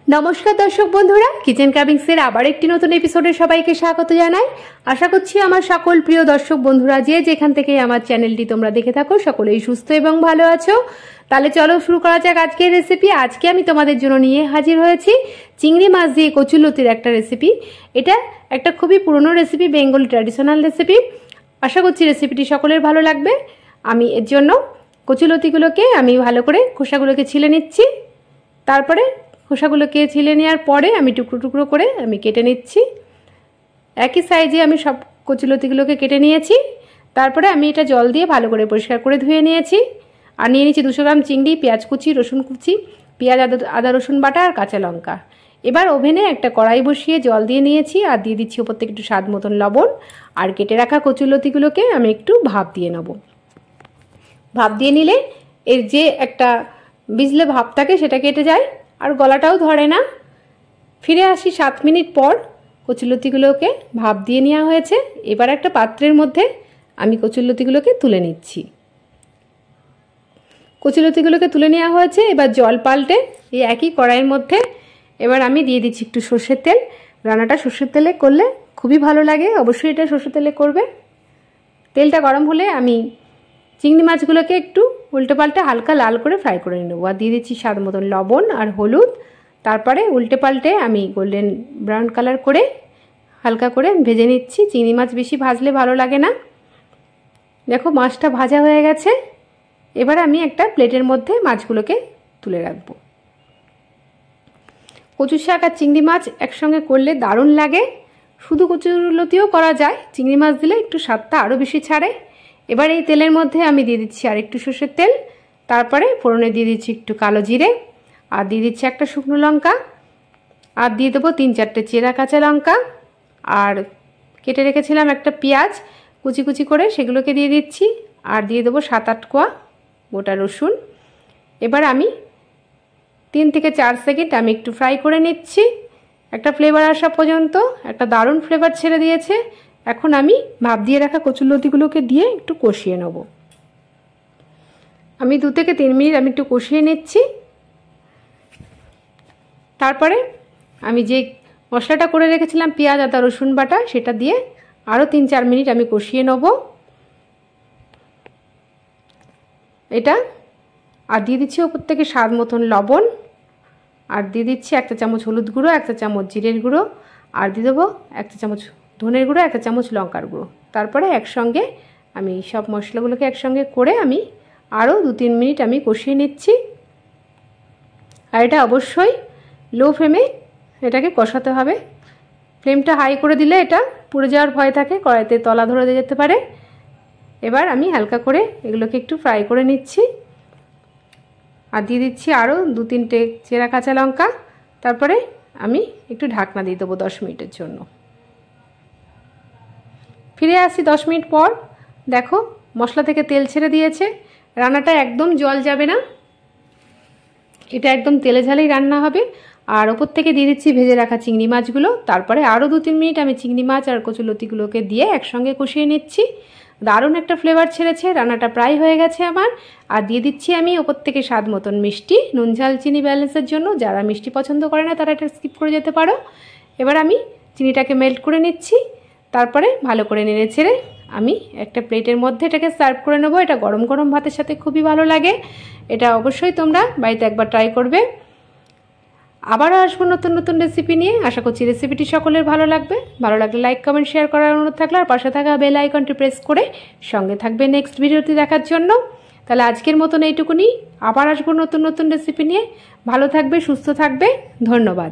নমস্কার দর্শক বন্ধুরা, কিচেন ক্রাভিংসের আবার একটি নতুন এপিসোডে সবাইকে স্বাগত জানাই। আশা করছি আমার সকল প্রিয় দর্শক বন্ধুরা যে যেখান থেকে আমার চ্যানেলটি তোমরা দেখে থাকো সকলেই সুস্থ এবং ভালো আছো। তাহলে চলো শুরু করা যাক আজকের রেসিপি। আজকে আমি তোমাদের জন্য নিয়ে হাজির হয়েছি চিংড়ি মাছ দিয়ে কচুলতির একটা রেসিপি। এটা একটা খুবই পুরনো রেসিপি, বেঙ্গলি ট্র্যাডিশনাল রেসিপি। আশা করছি রেসিপিটি সকলের ভালো লাগবে। আমি এর জন্য কচুলতিগুলোকে আমি ভালো করে খোসাগুলোকে ছিলে নিচ্ছি। তারপরে খোসাগুলোকে ছিলে নেওয়ার পরে আমি টুকরো টুকরো করে আমি কেটে নিচ্ছি। একই সাইজে আমি সব কচুলতিগুলোকে কেটে নিয়েছি। তারপরে আমি এটা জল দিয়ে ভালো করে পরিষ্কার করে ধুয়ে নিয়েছি। আর নিয়ে নিয়েছি 200 গ্রাম চিংড়ি, পেঁয়াজ কুচি, রসুন কুচি, পেঁয়াজ আদা রসুন বাটা আর কাঁচা লঙ্কা। এবার ওভেনে একটা কড়াই বসিয়ে জল দিয়ে নিয়েছি আর দিয়ে দিচ্ছি ওপর থেকে একটু স্বাদ মতন লবণ। আর কেটে রাখা কচুলতিগুলোকে আমি একটু ভাপ দিয়ে নেব। ভাপ দিয়ে নিলে এর যে একটা বিজলে ভাব থাকে সেটা কেটে যায় আর গলাটাও ধরে না। ফিরে আসি 7 মিনিট পর। কচুলতিগুলোকে ভাপ দিয়ে নেওয়া হয়েছে। এবার একটা পাত্রের মধ্যে আমি কচুলতিগুলোকে তুলে নিচ্ছি। কচুলতিগুলোকে তুলে নেওয়া হয়েছে। এবার জল পাল্টে এই একই কড়াইয়ের মধ্যে এবার আমি দিয়ে দিচ্ছি একটু সর্ষের তেল। রান্নাটা সর্ষের তেলে করলে খুবই ভালো লাগে, অবশ্যই এটা সর্ষের তেলে করবে। তেলটা গরম হলে আমি চিংড়ি মাছগুলোকে একটু উল্টে পাল্টে হালকা লাল করে ফ্রাই করে নেবো। আর দিয়ে দিচ্ছি স্বাদ মতন লবণ আর হলুদ। তারপরে উল্টে পাল্টে আমি গোল্ডেন ব্রাউন কালার করে হালকা করে ভেজে নিচ্ছি। চিংড়ি মাছ বেশি ভাজলে ভালো লাগে না। দেখো মাছটা ভাজা হয়ে গেছে। এবার আমি একটা প্লেটের মধ্যে মাছগুলোকে তুলে রাখবো। কচু শাক আর চিংড়ি মাছ একসঙ্গে করলে দারুণ লাগে। শুধু কচুলতিও করা যায়, চিংড়ি মাছ দিলে একটু স্বাদটা আরও বেশি ছাড়ে। এবার এই তেলের মধ্যে আমি দিয়ে দিচ্ছি আর একটু সর্ষের তেল। তারপরে ফোড়নে দিয়ে দিচ্ছি একটু কালো জিরে আর দিয়ে দিচ্ছি একটা শুকনো লঙ্কা আর দিয়ে দেবো 3-4টে চেরা কাঁচা লঙ্কা আর কেটে রেখেছিলাম একটা পেঁয়াজ কুচি কুচি করে, সেগুলোকে দিয়ে দিচ্ছি। আর দিয়ে দেবো 7-8 কোয়া গোটা রসুন। এবার আমি 3 থেকে 4 সেকেন্ড আমি একটু ফ্রাই করে নিচ্ছি। একটা ফ্লেভার আসা পর্যন্ত একটা দারুণ ফ্লেভার ছেড়ে দিয়েছে। এখন আমি ভাপ দিয়ে রাখা কচুলতিগুলোকে দিয়ে একটু কষিয়ে নেব। আমি 2 থেকে 3 মিনিট আমি একটু কষিয়ে নিচ্ছি। তারপরে আমি যে মশলাটা করে রেখেছিলাম পেঁয়াজ আদা রসুন বাটা, সেটা দিয়ে আরও 3-4 মিনিট আমি কষিয়ে নেব এটা। আর দিয়ে দিচ্ছি ওপর থেকে স্বাদ মতন লবণ আর দিয়ে দিচ্ছি 1 চা চামচ হলুদ গুঁড়ো, 1 চা চামচ জিরের গুঁড়ো আর দিয়ে দেবো 1 চা চামচ ধনের গুঁড়ো, 1 চা চামচ লঙ্কার গুঁড়ো। তারপরে একসঙ্গে আমি সব মশলাগুলোকে একসঙ্গে করে আমি আরও 2-3 মিনিট আমি কষিয়ে নিচ্ছি। আর এটা অবশ্যই লো ফ্লেমে এটাকে কষাতে হবে। ফ্লেমটা হাই করে দিলে এটা পুড়ে যাওয়ার ভয় থাকে, কড়াইতে তলা ধরে যেতে পারে। এবার আমি হালকা করে এগুলোকে একটু ফ্রাই করে নিচ্ছি আর দিয়ে দিচ্ছি আরও 2-3টে চেরা কাঁচা লঙ্কা। তারপরে আমি একটু ঢাকনা দিয়ে দেবো 10 মিনিটের জন্য। ফিরে আসি 10 মিনিট পর। দেখো মশলা থেকে তেল ছেড়ে দিয়েছে। রান্নাটা একদম জল যাবে না, এটা একদম তেলে ঝালেই রান্না হবে। আর ওপর থেকে দিয়ে দিচ্ছি ভেজে রাখা চিংড়ি মাছগুলো। তারপরে আরও 2-3 মিনিট আমি চিংড়ি মাছ আর কচুলতিগুলোকে দিয়ে একসঙ্গে কষিয়ে নিচ্ছি। দারুণ একটা ফ্লেভার ছেড়েছে। রান্নাটা প্রায় হয়ে গেছে আমার। আর দিয়ে দিচ্ছি আমি ওপর থেকে স্বাদ মতন মিষ্টি, নুন ঝাল চিনি ব্যালেন্সের জন্য। যারা মিষ্টি পছন্দ করে না তারা এটা স্কিপ করে যেতে পারো। এবার আমি চিনিটাকে মেল্ট করে নিচ্ছি। তারপরে ভালো করে নেড়ে ছেড়ে আমি একটা প্লেটের মধ্যে এটাকে সার্ভ করে নেবো। এটা গরম গরম ভাতের সাথে খুবই ভালো লাগে। এটা অবশ্যই তোমরা বাড়িতে একবার ট্রাই করবে। আবারও আসবো নতুন নতুন রেসিপি নিয়ে। আশা করছি রেসিপিটি সকলের ভালো লাগবে। ভালো লাগলে লাইক কমেন্ট শেয়ার করার অনুরোধ থাকলো। আর পাশে থাকা বেল আইকনটি প্রেস করে সঙ্গে থাকবে নেক্সট ভিডিওটি দেখার জন্য। তাহলে আজকের মতন এইটুকুনি। আবার আসবো নতুন নতুন রেসিপি নিয়ে। ভালো থাকবে, সুস্থ থাকবে। ধন্যবাদ।